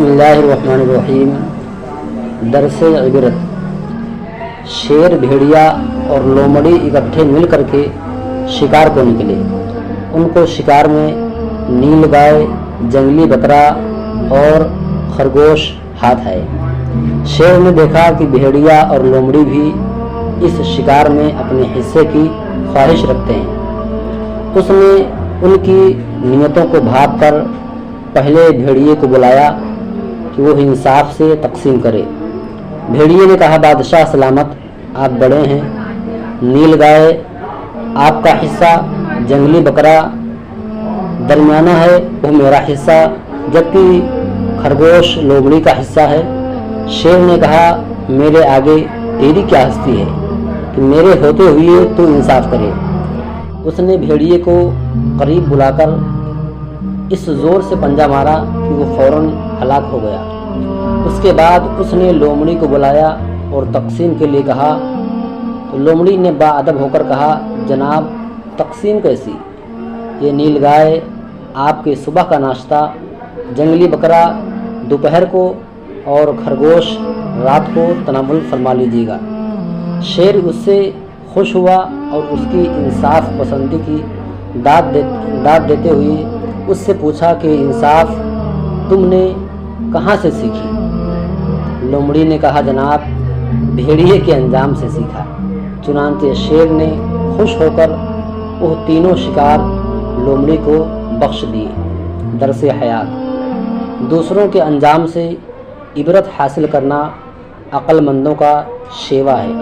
बिस्मिल्लाहिर्रहमानिर्रहीम। दरस इबरत। शेर, भेड़िया और लोमड़ी इकट्ठे मिल करके शिकार को निकले। उनको शिकार में नील गाय, जंगली बकरा और खरगोश हाथ आए। शेर ने देखा कि भेड़िया और लोमड़ी भी इस शिकार में अपने हिस्से की ख्वाहिश रखते हैं। उसने उनकी नियतों को भांप कर पहले भेड़िए को बुलाया कि वो इंसाफ से तकसीम करे। भेड़िए ने कहा, बादशाह सलामत, आप बड़े हैं। नील गाय आपका हिस्सा, जंगली बकरा दरमियाना है, वो मेरा हिस्सा, जबकि खरगोश लोमड़ी का हिस्सा है। शेर ने कहा, मेरे आगे तेरी क्या हस्ती है कि मेरे होते हुए तू इंसाफ करे। उसने भेड़िए को करीब बुलाकर इस ज़ोर से पंजा मारा कि वो फौरन हलाक हो गया। उसके बाद उसने लोमड़ी को बुलाया और तकसीम के लिए कहा तो लोमड़ी ने बाअदब होकर कहा, जनाब तकसीम कैसी? ये नील गाय आपके सुबह का नाश्ता, जंगली बकरा दोपहर को और खरगोश रात को तनावुल फरमा लीजिएगा। शेर उससे खुश हुआ और उसकी इंसाफ पसंदी की दाद देते हुए उससे पूछा कि इंसाफ तुमने कहाँ से सीखी? लोमड़ी ने कहा, जनाब भेड़िए के अंजाम से सीखा। चुनांचे शेर ने खुश होकर वो तीनों शिकार लोमड़ी को बख्श दिए। दरस हयात। दूसरों के अंजाम से इबरत हासिल करना अक्लमंदों का शेवा है।